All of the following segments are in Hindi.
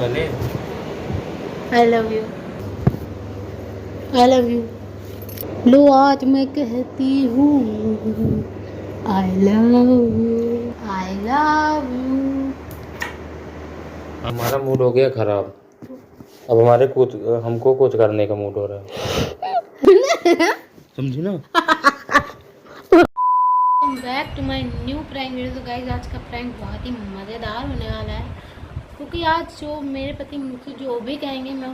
खा ले। I love you, I love you. लो आज मैं कहती हूँ I love you, I love you. हमारा मूड हो गया खराब। अब हमारे कुछ हमको कुछ करने का मूड हो रहा है। समझी ना। Back to my new prank video. तो गाइस आज का प्रैंक बहुत ही मज़ेदार होने वाला है, क्योंकि आज जो मेरे पति मुझसे जो भी कहेंगे मैं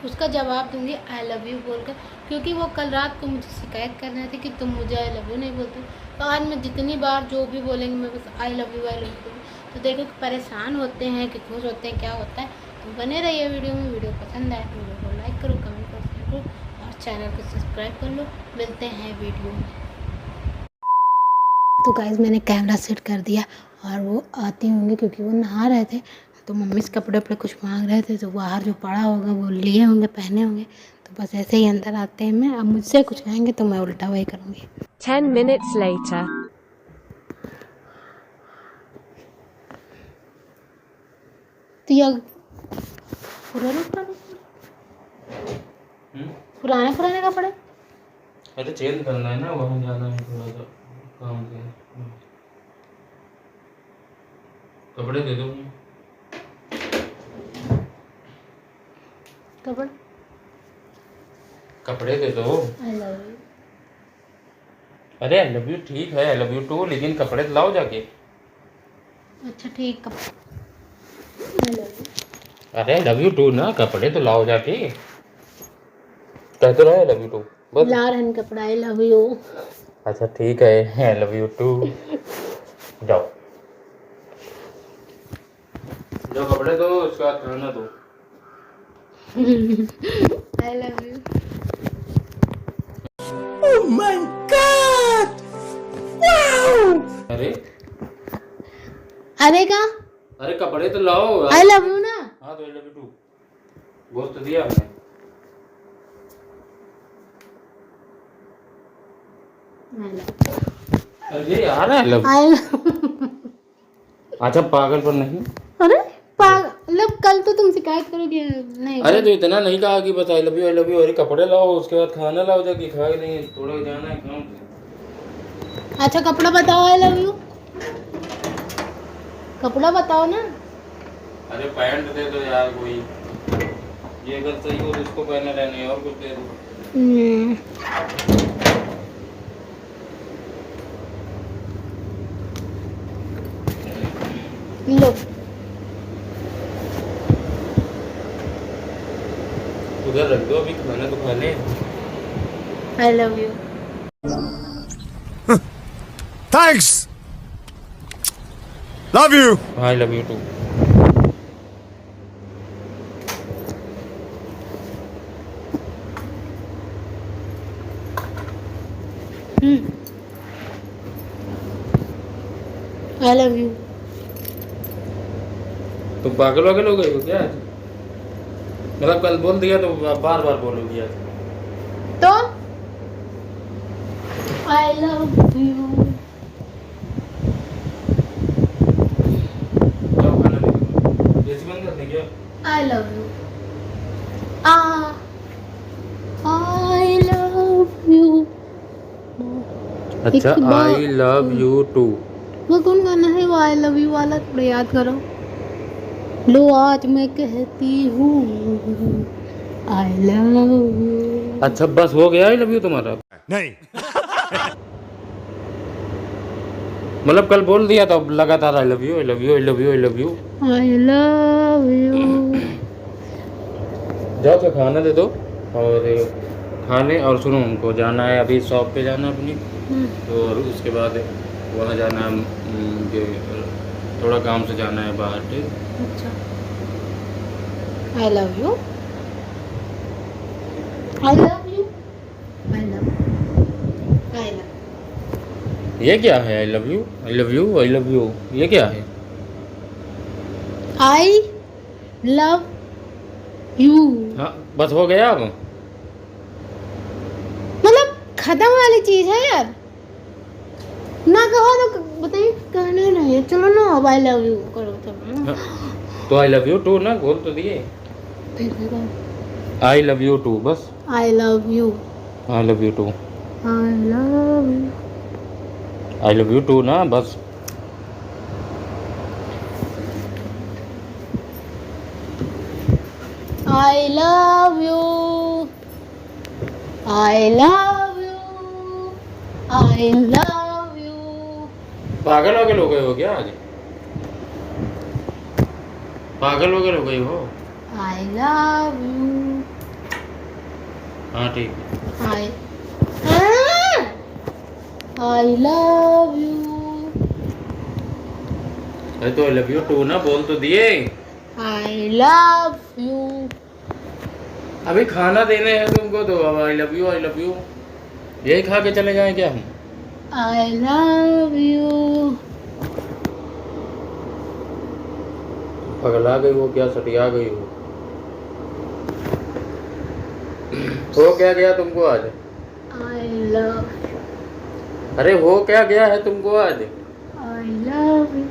उसका जवाब दूंगी आई लव यू बोलकर, क्योंकि वो कल रात को मुझे शिकायत कर रहे थे कि तुम मुझे आई लव यू नहीं बोलते। तो आज मैं जितनी बार जो भी बोलेंगे मैं बस I love you, I love you. तो देखो कि परेशान होते हैं कि खुश होते हैं, क्या होता है। तो बने रहिए वीडियो में। वीडियो पसंद आए वीडियो को लाइक करो, कमेंट करो, शेयर करो और चैनल को सब्सक्राइब कर लो। मिलते हैं वीडियो में। तो गाइस मैंने कैमरा सेट कर दिया और वो आती होंगी, क्योंकि वो नहा रहे थे तो मम्मी से कपड़े वपड़े कुछ मांग रहे थे, तो बाहर जो पड़ा होगा वो लिए होंगे, पहने होंगे। तो बस ऐसे ही अंदर आते हैं। मैं अब मुझसे कुछ कहेंगे तो मैं उल्टा वही करूँगी। 10 minutes later. तो यह पुराने कपड़े अरे चेंज करना है ना, वहाँ जाना है थोड़ा सा काम से। कपड़े दे दो। कपड़े दे दो। I love you. अरे आई लव यू ठीक है, आई लव यू टू, लेकिन कपड़े तो लाओ जाके। अच्छा ठीक, आई लव यू। अरे आई लव यू टू ना, कपड़े तो लाओ जाके। कह तो रहा है आई लव यू टू बस। ला रहन कपड़ा आई लव यू। अच्छा ठीक है, आई लव यू टू। जाओ जो कपड़े दो उसके बाद खाना दो। I love you. Oh my God, wow. अरे अरे का अरे कपड़े तो लाओ। आई लव यू ना। हाँ तो आई लव यू टू बोल तो दिया हमने। अरे यार आई लव। अच्छा पागल पर नहीं। अरे मतलब कल तो तुम शिकायत करोगे नहीं। अरे तो इतना नहीं कहा कि बस I love you, I love you. अरे कपड़े लाओ उसके बाद खाना लाओ जाके, खा के नहीं थोड़ा जाना है काम से। अच्छा कपड़ा बताओ आई लव यू, कपड़ा बताओ ना। अरे पैंट दे दो यार कोई, ये अगर सही हो तो इसको पहने रहने, और कुछ दे दो। लो उधर रख दो, अभी खाना तो खा ले। I love you. Thanks. Love you. I love you too. I love you. तुम पागल वागल हो गई हो क्या? मतलब कल बोल दिया तो बार बार बोलोगी आज। तो आई लव यू। जाओ खाना दे दो, एसी बंद कर दे क्या? I love you. I love you. अच्छा आई लव यू टू। वो कौन गाना है वो आई लव यू वाला, थोड़ा याद करो। लो आज मैं कहती हूँ आई लव यू। अच्छा बस हो गया आई लव यू तुम्हारा? नहीं. मतलब कल बोल दिया तो लगातार I love you, I love you, I love you, I love you. I love you. जाओ तो खाना दे दो और खाने। और सुनो हमको जाना है अभी शॉप पे जाना है अपनी, तो और उसके बाद वहाँ जाना है, थोड़ा काम से जाना है बाहर। ठीक अच्छा I love you, I love you, I love, I love. ये क्या है I love you, I love you, I love you, ये क्या है? I love you. हाँ बस हो गया अब। मतलब खत्म वाली चीज है यार, ना कहो तो बताइए कहने नहीं है। चलो ना अब आई लव यू करो। चलो हाँ। तो आई लव यू टू ना बोल तो दिए। आई लव यू टू बस। I love you. I love you too. I love you. I love you too ना बस। I love you. I love you. I love you. पागल वगल हो गए हो क्या आज? पागल वगल हो गई हो? I love you. हाँ ठीक है। I love you. अरे तो आई लव यू टू ना बोल तो दिए। I love you. अभी खाना देने हैं तुमको तो अब आई लव यू यही खा के चले जाएं क्या हम? I love you. पगला गई हो क्या? सटिया गई हो क्या गया तुमको आज? I love. अरे हो क्या गया है तुमको आज? I love you.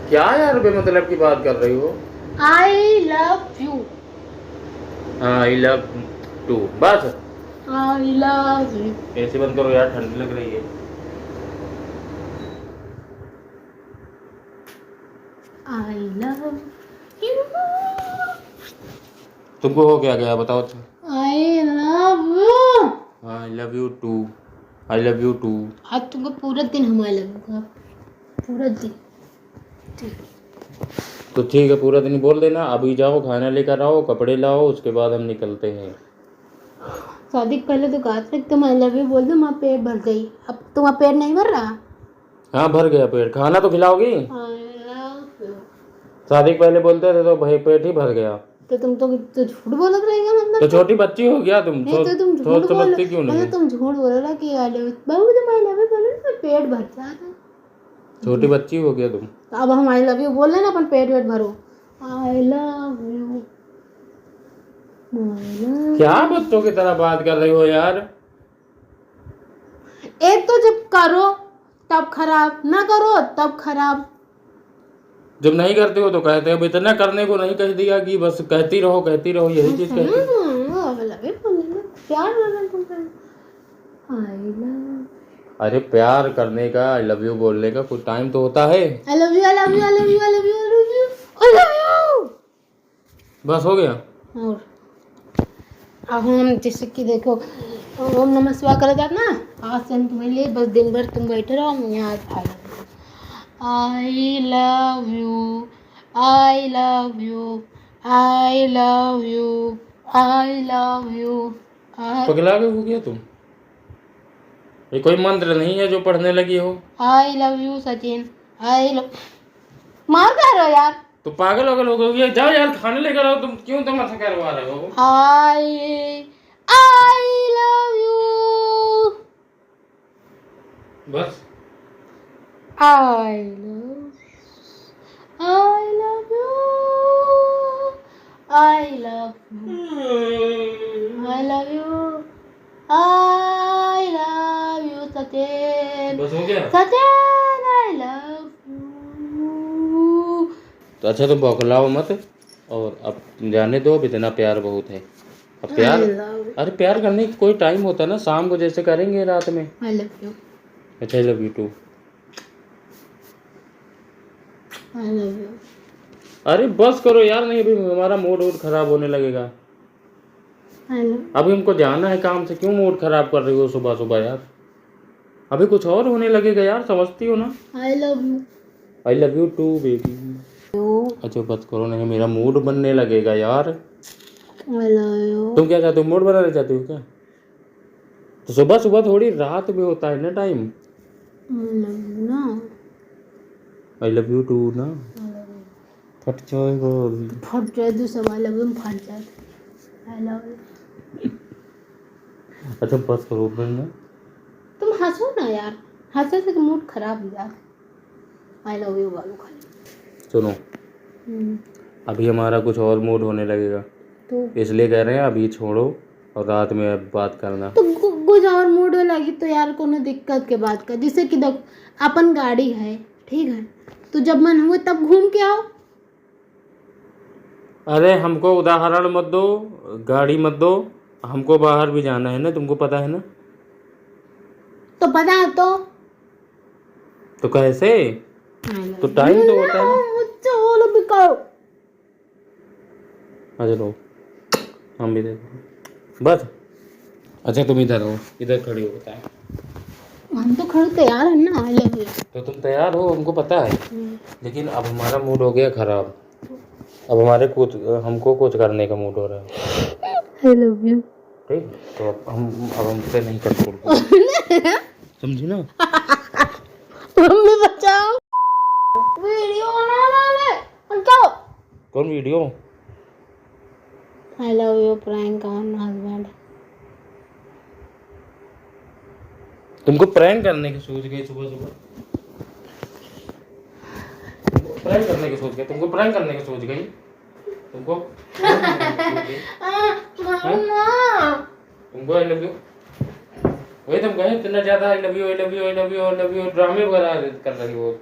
क्या यार बेमतलब की बात कर रही हो? I love you. हाँ आई लव टू बस। I love you. ऐसे बंद करो यार, ठंडी लग रही है। I love you. तुमको हो क्या गया बताओ तो। I love you. I love you too. I love you too. आज तुमको पूरा दिन हमारे लगेगा, पूरा दिन। तो ठीक है पूरा दिन बोल देना। अभी जाओ खाना लेकर आओ, कपड़े लाओ, उसके बाद हम निकलते हैं। शादी के पहले तो कहा था कि तुम आई लव यू बोल दो, वहाँ पेट भर गई। अब तुम्हारा पेट नहीं भर रहा। हाँ भर गया पेट। खाना तो खिलाओगी? I love you. शादी के पहले बोलते थे तो भाई पेट ही भर गया। तो तुम तो झूठ बोलत रहेगा मतलब। तो छोटी बच्ची हो गया तुम। नहीं तो तुम झूठ सोच बोल, समझती क्यों नहीं? मतलब तुम झूठ बोल रहा कि आई लव यू बाबू, तुम आई लव यू बोलो ना पेट भर जाता। छोटी बच्ची हो गया तुम। तो अब हम आई लव यू बोल रहे ना, अपन पेट वेट भरो। I love you. क्या बच्चों की तरह बात कर रही हो यार? एक तो जब करो तब खराब, ना करो तब खराब। जब नहीं करते हो तो कहते हो। इतना करने को नहीं कह दिया कि बस कहती रहो यही चीज कहती हो। प्यार आई लव। अरे प्यार करने का, आई लव यू बोलने का कुछ टाइम तो होता है। I love you. I love you. I love you. I love you. I love you. I love you. बस हो गया। और अब हम जैसे कि देखो ओम नमः शिवाय करे जात ना, आज से हम तुम्हारे लिए बस दिन भर तुम बैठे रहो, हम यहाँ I love you. I love you. I love you. I love you. पगला गए हो गया तुम? ये कोई मंत्र नहीं है जो पढ़ने लगी हो। I love you Sachin. I love. मार कर रहे हो यार। तो पागल वगल हो गए। जाओ यार खाने लेकर आओ। तुम क्यों तमाशा करवा रहे हो? I love you. बस I love you. I love you. I love you Sachin. बस हो गया। Sachin I love you. तो अच्छा तो बौखलाओ मत और अब जाने दो। अब इतना प्यार बहुत है। अब प्यार, अरे प्यार करने की कोई टाइम होता है ना, शाम को जैसे करेंगे रात में। I love you. अच्छा I love you too. I love you. अरे बस करो यार, नहीं अभी हमारा मूड खराब होने लगेगा। I love. अभी हमको जाना है काम से। क्यों मूड खराब कर रही हो सुबह सुबह यार? अभी कुछ और होने लगेगा यार, समझती हो ना? I love you. I love you too baby. अच्छा बस करो, नहीं मेरा मूड बनने लगेगा यार। आई लव यू। तुम क्या चाहते हो? मूड बनाना चाहते हो क्या? तो सुबह सुबह थोड़ी रात में होता है ना time. I love you too ना। फट जाएगा अभी। फट जाए तो सब आई लव यू फट जाए। I love you. अच्छा बस करो फिर ना। तुम हंसो ना यार, हंसे से मूड खराब हो जाता। आई लव यू बोलो खाली। सुनो अभी हमारा कुछ और मूड होने लगेगा, तो इसलिए कह रहे हैं अभी छोड़ो और रात में अब बात करना। तो कुछ और मूड हो लगी तो यार कोनो दिक्कत के बात कर। जैसे कि देख अपन गाड़ी है, ठीक है, तो जब मन हुए तब घूम के आओ। अरे हमको उदाहरण मत दो, गाड़ी मत दो, हमको बाहर भी जाना है ना, तुमको पता है ना। तो पता तो कैसे, तो टाइम तो होता है ना। मुझसे बोलो भी करो। अच्छा लो, हम भी देखो बस। अच्छा तुम इधर हो, इधर खड़ी हो, बताए। हम तो खड़े तैयार है ना, आई लव यू। तो तुम तैयार हो, हमको पता है, लेकिन अब हमारा मूड हो गया खराब। अब हमारे हमको कुछ करने का मूड हो रहा है। I love you. ठीक, तो अब हमसे नहीं कर सकते, समझी ना। मम्मी बचाओ, वीडियो बनाना है, हटाओ। कौन video? I love you prank on husband. तुमको प्रैंक करने की सोच गई सुबह सुबह, प्रैंक करने की सोच गई, तुमको प्रैंक करने की सोच गई, तुमको तुमको आई लव यू, वही तुम कहे इतना ज्यादा I love you I love you I love you I love you ड्रामे वगैरह कर रही हो।